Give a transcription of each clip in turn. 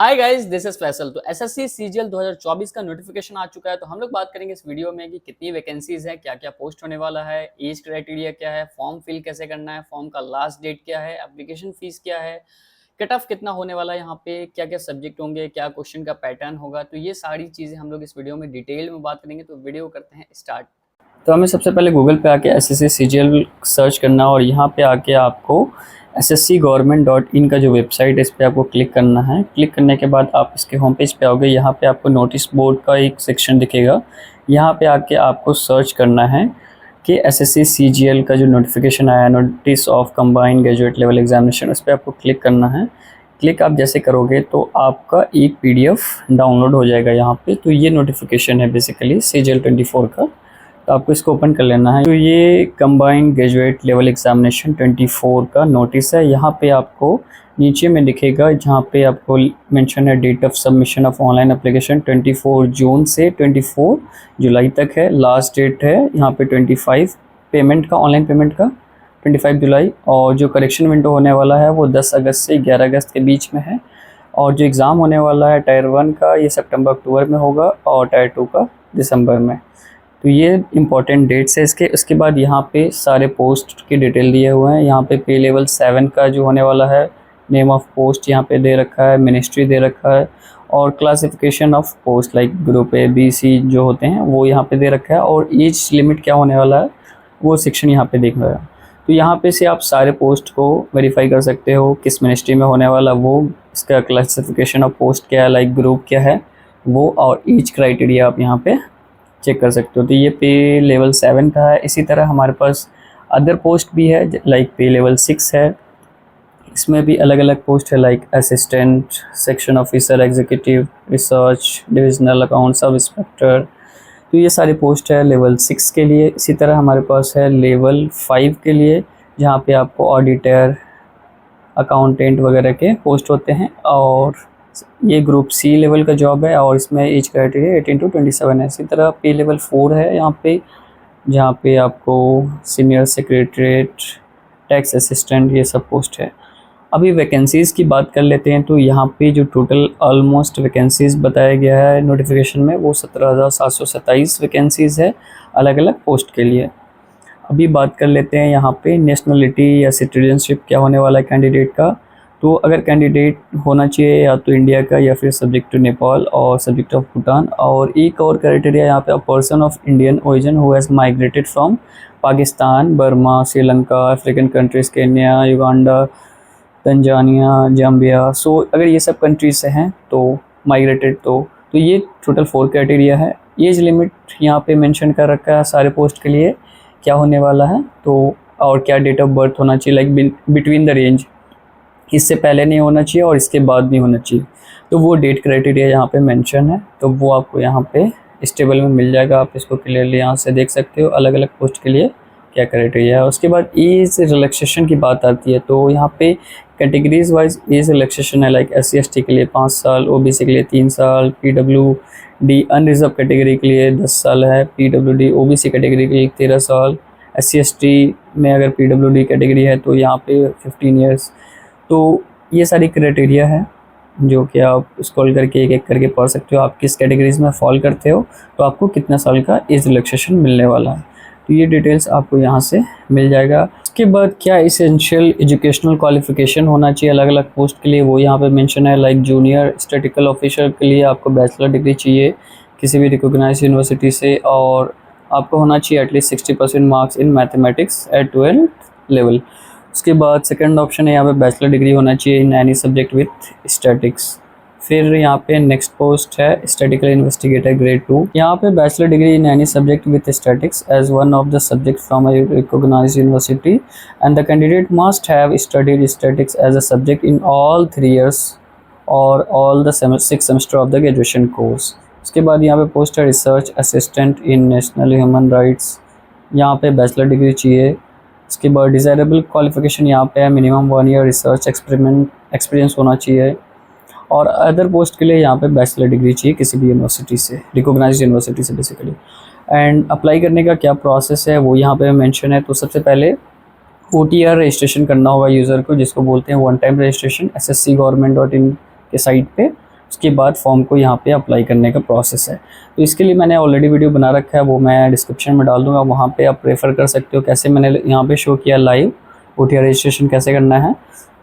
Hi guys, this is Faisal. तो SSC CGL 2024 का notification आ चुका है। तो हम लोग बात करेंगे इस वीडियो में कि कितनी वैकेंसीज है, क्या क्या पोस्ट होने वाला है, एज क्राइटेरिया क्या है, फॉर्म फिल कैसे करना है, फॉर्म का लास्ट डेट क्या है, एप्लीकेशन फीस क्या है, कट ऑफ कितना होने वाला है, यहाँ पे क्या क्या सब्जेक्ट होंगे, क्या क्वेश्चन का पैटर्न होगा। तो ये सारी चीज़ें हम लोग इस वीडियो में डिटेल में बात करेंगे। तो वीडियो करते हैं स्टार्ट। तो हमें सबसे पहले गूगल पे आके एसएससी सीजीएल सर्च करना और यहाँ पे आके आपको sscgovernment.in का जो वेबसाइट है इस पर आपको क्लिक करना है। क्लिक करने के बाद आप इसके होम पेज पे आओगे। यहाँ पे आपको नोटिस बोर्ड का एक सेक्शन दिखेगा। यहाँ पे आके आपको सर्च करना है कि एसएससी सीजीएल का जो नोटिफिकेशन आया, notice of combined graduate level examination, उस पर आपको क्लिक करना है। क्लिक आप जैसे करोगे तो आपका एक पीडीएफ डाउनलोड हो जाएगा यहाँ पे। तो ये नोटिफिकेशन है बेसिकली सीजीएल 24 का। तो आपको इसको ओपन कर लेना है। तो ये कंबाइंड ग्रेजुएट लेवल एग्जामिनेशन 24 का नोटिस है। यहाँ पे आपको नीचे में दिखेगा जहाँ पे आपको मेंशन है date of submission of online application 24 June से 24 जुलाई तक है। लास्ट डेट है यहाँ पे 25 पेमेंट का, ऑनलाइन पेमेंट का 25 जुलाई। और जो करेक्शन विंडो होने वाला है वो 10 अगस्त से 11 अगस्त के बीच में है। और जो एग्ज़ाम होने वाला है टायर 1 का ये सितंबर अक्टूबर में होगा और टायर 2 का दिसंबर में। तो ये इंपॉर्टेंट डेट्स है इसके। उसके बाद यहाँ पे सारे पोस्ट के डिटेल दिए हुए हैं। यहाँ पे लेवल 7 का जो होने वाला है, नेम ऑफ पोस्ट यहाँ पे दे रखा है, मिनिस्ट्री दे रखा है, और classification of post like group A B C जो होते हैं वो यहाँ पे दे रखा है। और एज लिमिट क्या होने वाला है वो सेक्शन यहाँ पे देख रहा है। तो यहाँ पे से आप सारे पोस्ट को वेरीफाई कर सकते हो, किस मिनिस्ट्री में होने वाला वो, इसका क्लासिफिकेशन ऑफ पोस्ट क्या है, लाइक ग्रुप क्या है वो, और एज क्राइटेरिया आप यहाँ पे चेक कर सकते हो। तो ये पे लेवल 7 का है। इसी तरह हमारे पास अदर पोस्ट भी है लाइक पे लेवल 6 है। इसमें भी अलग अलग पोस्ट है like assistant, section officer, executive, research, divisional account, sub inspector. तो ये सारी पोस्ट है लेवल 6 के लिए। इसी तरह हमारे पास है लेवल 5 के लिए जहाँ पे आपको ऑडिटर, अकाउंटेंट वगैरह के पोस्ट होते हैं। और ये ग्रुप सी लेवल का जॉब है और इसमें एज क्राइटेरिया 18 to 27 है। इसी तरह पे लेवल 4 है यहाँ पे, जहाँ पे आपको सीनियर सेक्रेटरीट, टैक्स असिस्टेंट, ये सब पोस्ट है। अभी वैकेंसीज़ की बात कर लेते हैं। तो यहाँ पे जो टोटल ऑलमोस्ट वैकेंसीज़ बताया गया है नोटिफिकेशन में वो 17,727 वैकेंसीज़ है अलग अलग पोस्ट के लिए। अभी बात कर लेते हैं यहाँ पे नेशनलिटी या सिटीजनशिप क्या होने वाला है कैंडिडेट का। तो अगर कैंडिडेट होना चाहिए या तो इंडिया का या फिर सब्जेक्ट टू नेपाल और सब्जेक्ट ऑफ भूटान। और एक और क्राइटेरिया यहाँ पे, a person of Indian origin who has migrated from Pakistan, Burma, Sri Lanka, African countries, Kenya, Uganda, Tanzania, Zambia. So अगर ये सब कंट्रीज से हैं तो माइग्रेटेड, तो ये टोटल 4 क्राइटेरिया है। एज लिमिट यहाँ पे मेंशन कर रखा है सारे पोस्ट के लिए क्या होने वाला है, तो और क्या डेट ऑफ बर्थ होना चाहिए, लाइक बिटवीन द रेंज, इससे पहले नहीं होना चाहिए और इसके बाद नहीं होना चाहिए। तो वो डेट क्राइटेरिया यहाँ पे मेंशन है। तो वो आपको यहाँ पे इस टेबल में मिल जाएगा। आप इसको क्लियरली यहाँ से देख सकते हो अलग अलग पोस्ट के लिए क्या क्राइटेरिया है। उसके बाद एज रिलैक्सेशन की बात आती है। तो यहाँ पे कैटेगरीज वाइज एज रिलैक्सेशन है, लाइक SC/ST के लिए 5 साल, OBC के लिए 3 साल, PWD अनरिजर्व कैटेगरी के लिए 10 साल है, PWD OBC कैटेगरी के लिए 13 साल, SC/ST में अगर PWD कैटेगरी है तो यहाँ पे 15 ईयर्स। तो ये सारी क्राइटेरिया है जो कि आप स्क्रॉल करके एक एक करके पढ़ सकते हो। आप किस कैटेगरीज में फॉल करते हो तो आपको कितना साल का एज रिलैक्सेशन मिलने वाला है। तो ये डिटेल्स आपको यहाँ से मिल जाएगा। उसके बाद क्या इसेंशियल एजुकेशनल क्वालिफिकेशन होना चाहिए अलग अलग पोस्ट के लिए वो यहाँ पे मेंशन है। लाइक जूनियर स्टैटिस्टिकल ऑफिसर के लिए आपको बैचलर डिग्री चाहिए किसी भी रिकॉग्नाइज्ड यूनिवर्सिटी से, और आपको होना चाहिए at least 60% marks in mathematics eight 12th level. उसके बाद सेकंड ऑप्शन है यहाँ पे बैचलर डिग्री होना चाहिए in any subject with statics. फिर यहाँ पे नेक्स्ट पोस्ट है स्टैटिकल इन्वेस्टिगेटर ग्रेड 2। यहाँ पे bachelor degree in any subject with statics as one of the subject from a recognised university and the candidate must have studied statics as a subject in all 3 years और all the 6 semester of the graduation course. उसके बाद यहाँ पे post है research assistant in national human rights, यहाँ पे bachelor degree चाहिए। उसके बाद डिज़ायरेबल क्वालिफिकेशन यहाँ पे है मिनिमम 1 year रिसर्च एक्सपीरियंस होना चाहिए। और अदर पोस्ट के लिए यहाँ पे बैचलर डिग्री चाहिए किसी भी यूनिवर्सिटी से, रिकॉग्नाइज्ड यूनिवर्सिटी से बेसिकली। एंड अप्लाई करने का क्या प्रोसेस है वो यहाँ पे मेंशन है। तो सबसे पहले OTR रजिस्ट्रेशन करना होगा यूज़र को, जिसको बोलते हैं वन टाइम रजिस्ट्रेशन, sscgovernment.in के साइट पे। उसके बाद फॉर्म को यहाँ पे अप्लाई करने का प्रोसेस है। तो इसके लिए मैंने ऑलरेडी वीडियो बना रखा है, वो मैं डिस्क्रिप्शन में डाल दूँगा, वहाँ पे आप रेफ़र कर सकते हो। कैसे मैंने यहाँ पे शो किया लाइव OTR रजिस्ट्रेशन कैसे करना है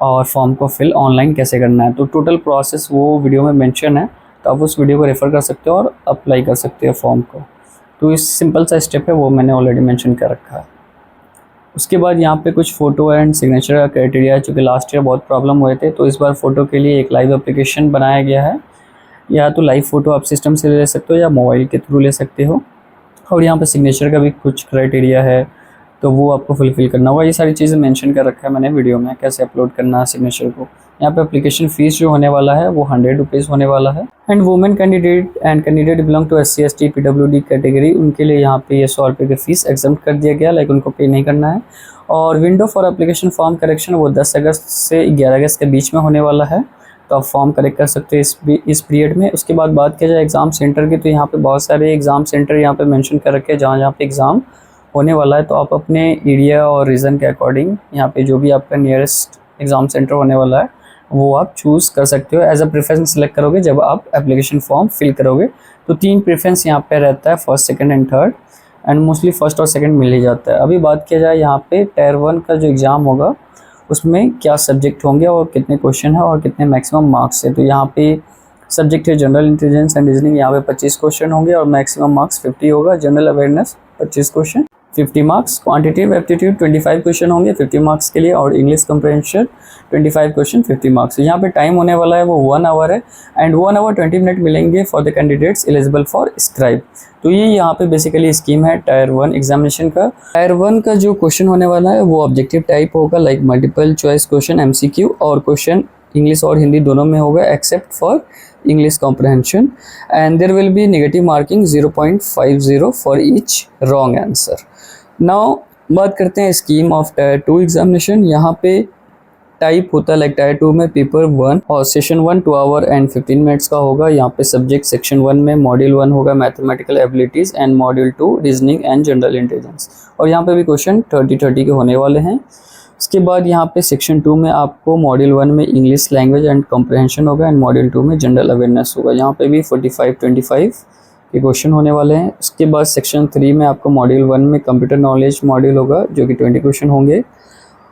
और फॉर्म को फिल ऑनलाइन कैसे करना है, तो टोटल प्रोसेस वो वीडियो में मेंशन है, तो आप उस वीडियो को रेफ़र कर सकते हो और अप्लाई कर सकते हो फॉर्म को। तो इस सिंपल सा स्टेप है, वो मैंने ऑलरेडी मेंशन कर रखा है। उसके बाद यहाँ पे कुछ फ़ोटो एंड सिग्नेचर का क्राइटेरिया है, चूँकि लास्ट ईयर बहुत प्रॉब्लम हुए थे, तो इस बार फ़ोटो के लिए एक लाइव एप्लीकेशन बनाया गया है। या तो लाइव फ़ोटो आप सिस्टम से ले सकते हो या मोबाइल के थ्रू ले सकते हो। और यहाँ पे सिग्नेचर का भी कुछ क्राइटेरिया है, तो वो आपको फुलफ़िल करना होगा। ये सारी चीज़ें मेंशन कर रखा है मैंने वीडियो में, कैसे अपलोड करना है सिग्नेचर को। यहाँ पे एप्लीकेशन फ़ीस जो होने वाला है वो 100 रुपीज़ होने वाला है। And women candidate belong to SC ST PWD category, उनके लिए यहाँ पे ये 100 रुपये की फ़ीस एग्जम्प्ट कर दिया गया, लाइक उनको पे नहीं करना है। और window for application form correction वो 10 अगस्त से 11 अगस्त के बीच में होने वाला है, तो आप फॉर्म करेक्ट कर सकते हैं इस पीरियड में। उसके बाद बात किया जाए एग्ज़ाम सेंटर की, तो यहाँ पे बहुत सारे एग्ज़ाम सेंटर यहाँ पे मेंशन कर रखे हैं जहाँ पे एग्ज़ाम होने वाला है। तो आप अपने एरिया और रीजन के अकॉर्डिंग यहाँ पे जो भी आपका नियरेस्ट एग्ज़ाम सेंटर होने वाला है वो आप चूज़ कर सकते हो। एज अ प्रेफरेंस सेलेक्ट करोगे जब आप एप्लीकेशन फॉर्म फिल करोगे, तो 3 प्रेफरेंस यहाँ पे रहता है, first, second and third, and mostly first और सेकंड मिल ही जाता है। अभी बात किया जाए यहाँ पे टायर 1 का जो एग्ज़ाम होगा उसमें क्या सब्जेक्ट होंगे और कितने क्वेश्चन है और कितने मैक्सिमम मार्क्स है। तो यहाँ पे सब्जेक्ट है जनरल इंटेलिजेंस एंड रीजनिंग, यहाँ पे 25 क्वेश्चन होंगे और मैक्सिमम मार्क्स 50 होगा। General awareness 25 question 50 marks, quantitative aptitude 25 question होंगे 50 मार्क्स के लिए, और इंग्लिश कम्प्रहेंशन 25 क्वेश्चन 50 मार्क्स। यहाँ पे टाइम होने वाला है वो 1 आवर है, एंड 1 आवर 20 मिनट मिलेंगे for the candidates eligible for scribe. तो ये यहाँ पे बेसिकली स्कीम है टायर 1 एग्जामिनेशन का। टायर 1 का जो क्वेश्चन होने वाला है वो ऑब्जेक्टिव टाइप होगा, like multiple choice question MCQ, और क्वेश्चन इंग्लिश और हिंदी दोनों में होगा except for English comprehension, and there will be negative marking 0.50 for each wrong answer. Now बात करते हैं स्कीम ऑफ टायर 2 एग्जामिनेशन। यहाँ पे टाइप होता है लाइक टायर 2 में पेपर 1 और सेशन 1 2 आवर एंड 15 मिनट्स का होगा। यहाँ पे सब्जेक्ट सेक्शन 1 में मॉड्यूल 1 होगा mathematical abilities, and module 2 reasoning and general intelligence, और यहाँ पे भी क्वेश्चन 30 के होने वाले हैं। उसके बाद यहाँ पे सेक्शन 2 में आपको मॉड्यूल 1 में इंग्लिश लैंग्वेज एंड कॉम्प्रहेंशन होगा, एंड मॉड्यूल 2 में जनरल अवेयरनेस होगा। यहाँ पे भी 45-25 के क्वेश्चन होने वाले हैं। उसके बाद सेक्शन 3 में आपको मॉड्यूल 1 में कंप्यूटर नॉलेज मॉड्यूल होगा जो कि 20 क्वेश्चन होंगे,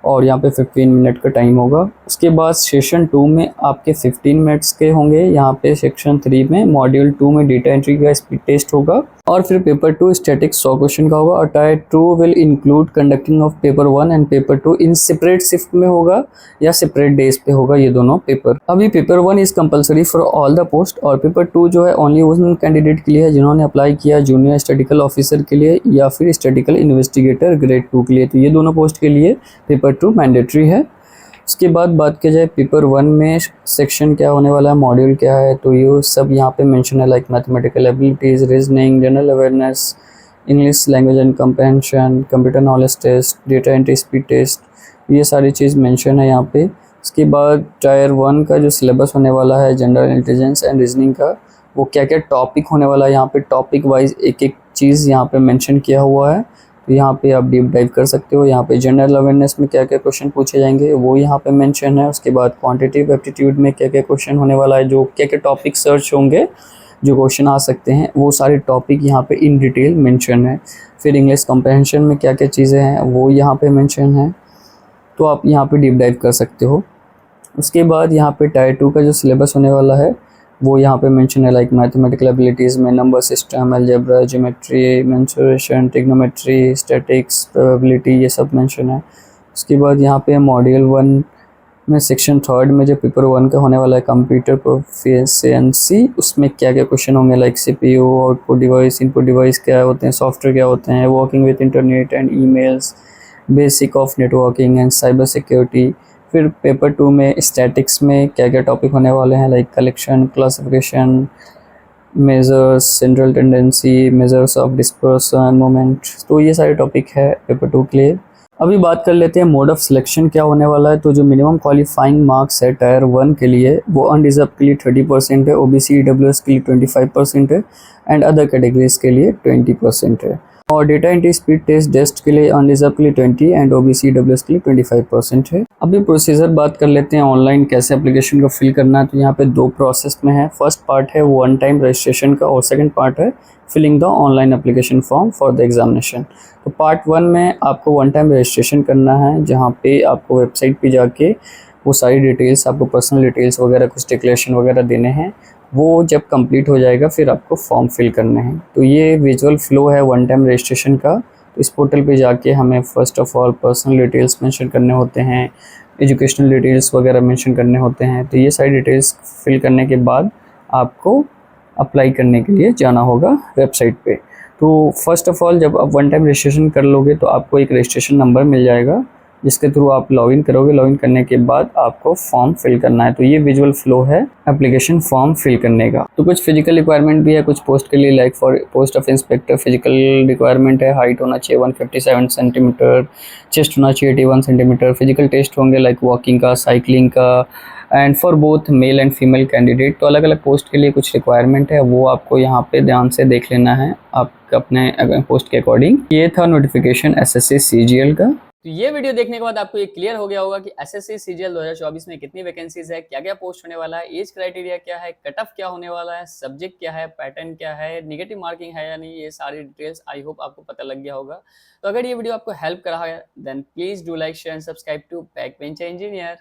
और यहाँ पे 15 मिनट का टाइम होगा। उसके बाद सेशन 2 में आपके 15 मिनट्स के होंगे। यहाँ पे सेक्शन 3 में मॉड्यूल 2 में डेटा एंट्री का स्पीड टेस्ट होगा, और फिर पेपर 2 स्टैटिक्स 100 क्वेश्चन का होगा। और tyre 2 will include conducting of paper 1 and paper 2 in separate shift में होगा या सेपरेट डेज पे होगा ये दोनों पेपर। अभी paper 1 is compulsory for all the post, और पेपर 2 जो है ओनली उन कैंडिडेट के लिए है जिन्होंने अप्लाई किया जूनियर स्टैटिकल ऑफिसर के लिए या फिर स्टैटिकल इन्वेस्टिगेटर ग्रेड 2 के लिए। तो ये दोनों पोस्ट के लिए पेपर 2 मैंडेटरी है। उसके बाद बात किया जाए पेपर 1 में सेक्शन क्या होने वाला है, मॉड्यूल क्या है, तो ये सब यहाँ पे मेंशन है, like mathematical abilities, reasoning, general awareness, English language and comprehension, computer knowledge test, data entry speed test, ये सारी चीज़ मेंशन है यहाँ पे। उसके बाद टायर 1 का जो सिलेबस होने वाला है जनरल इंटेलिजेंस एंड रीजनिंग का, वो क्या क्या टॉपिक होने वाला है, यहाँ पे टॉपिक वाइज एक एक चीज़ यहाँ पे मेंशन किया हुआ है, तो यहाँ पे आप डीप डाइव कर सकते हो। यहाँ पे जनरल अवेयरनेस में क्या क्या क्वेश्चन पूछे जाएंगे वो यहाँ पे मेंशन है। उसके बाद क्वांटिटेटिव एप्टीट्यूड में क्या क्या क्वेश्चन होने वाला है, जो क्या क्या टॉपिक सर्च होंगे, जो क्वेश्चन आ सकते हैं, वो सारे टॉपिक यहाँ पे इन डिटेल मेंशन है। फिर इंग्लिश कॉम्प्रहेंशन में क्या क्या चीज़ें हैं वो यहाँ पे मेंशन है, तो आप यहाँ पे डीप डाइव कर सकते हो। उसके बाद यहाँ पे टायर 2 का जो सिलेबस होने वाला है वो यहाँ पे मेंशन है, लाइक मैथमेटिकल एबिलिटीज़ में number system, algebra, geometry, mensuration, trigonometry, statics, probability, ये सब मेंशन है। उसके बाद यहाँ पे मॉड्यूल 1 में सेक्शन 3 में जो पेपर 1 का होने वाला है कंप्यूटर प्रोफिशिएंसी, उसमें क्या क्या क्वेश्चन होंगे, like CPU, output device, input device क्या होते हैं, सॉफ्टवेयर क्या होते हैं, working with internet and emails, basic of networking and cyber security. फिर पेपर 2 में स्टैटिक्स में क्या क्या टॉपिक होने वाले हैं, like collection, classification, measures, central tendency, measures of dispersion, moment, तो ये सारे टॉपिक है पेपर 2 के लिए। अभी बात कर लेते हैं मोड ऑफ सिलेक्शन क्या होने वाला है। तो जो मिनिमम क्वालिफाइंग मार्क्स है टायर 1 के लिए वो अनरिजर्व के लिए 30% है, OBC EWS के लिए 25% है, एंड अदर कैटेगरीज के लिए 20% है। और डेटा एंट्री स्पीड टेस्ट डेस्ट के लिए अनरिजर्व के लिए 20 एंड ओबीसी डब्ल्यूएस के लिए 25% है। अभी प्रोसीजर बात कर लेते हैं ऑनलाइन कैसे एप्लीकेशन को फिल करना है। तो यहाँ पे 2 प्रोसेस में है। फर्स्ट पार्ट है वन टाइम रजिस्ट्रेशन का और सेकंड पार्ट है filling the online application form for the examination. तो पार्ट 1 में आपको वन टाइम रजिस्ट्रेशन करना है, जहाँ पे आपको वेबसाइट पे जाके वो सारी डिटेल्स, आपको पर्सनल डिटेल्स वगैरह कुछ डिक्लेरेशन वगैरह देने हैं। वो जब कंप्लीट हो जाएगा फिर आपको फॉर्म फिल करने हैं। तो ये विजुअल फ्लो है वन टाइम रजिस्ट्रेशन का। तो इस पोर्टल पे जाके हमें first of all personal details mention करने होते हैं, एजुकेशनल डिटेल्स वगैरह मेंशन करने होते हैं। तो ये सारी डिटेल्स फिल करने के बाद आपको अप्लाई करने के लिए जाना होगा वेबसाइट पे। तो फ़र्स्ट ऑफ़ ऑल जब आप वन टाइम रजिस्ट्रेशन कर लोगे तो आपको एक रजिस्ट्रेशन नंबर मिल जाएगा, जिसके थ्रू आप लॉगिन करोगे। लॉगिन करने के बाद आपको फॉर्म फिल करना है। तो ये विजुअल फ्लो है एप्लीकेशन फॉर्म फिल करने का। तो कुछ फिजिकल रिक्वायरमेंट भी है कुछ पोस्ट के लिए, like for post of inspector physical requirement है, हाइट होना चाहिए 157 सेंटीमीटर, चेस्ट होना चाहिए 81 सेंटीमीटर। फिजिकल टेस्ट होंगे लाइक वॉकिंग का, साइकिलिंग का, and for both male and female candidate. तो अलग अलग पोस्ट के लिए कुछ रिक्वायरमेंट है, वो आपको यहाँ पे ध्यान से देख लेना है आप अपने पोस्ट के अकॉर्डिंग। ये था नोटिफिकेशन एसएससी सीजीएल का। तो ये वीडियो देखने के बाद आपको ये क्लियर हो गया होगा कि एसएससी सीजीएल 2024 में कितनी वैकेंसीज है, क्या क्या पोस्ट होने वाला है, एज क्राइटेरिया क्या है, कट ऑफ क्या होने वाला है, सब्जेक्ट क्या है, पैटर्न क्या है, निगेटिव मार्किंग है या नहीं, ये सारी डिटेल्स आई होप आपको पता लग गया होगा। तो अगर ये वीडियो आपको हेल्प करा है then please do like share and subscribe to Backbencher engineer.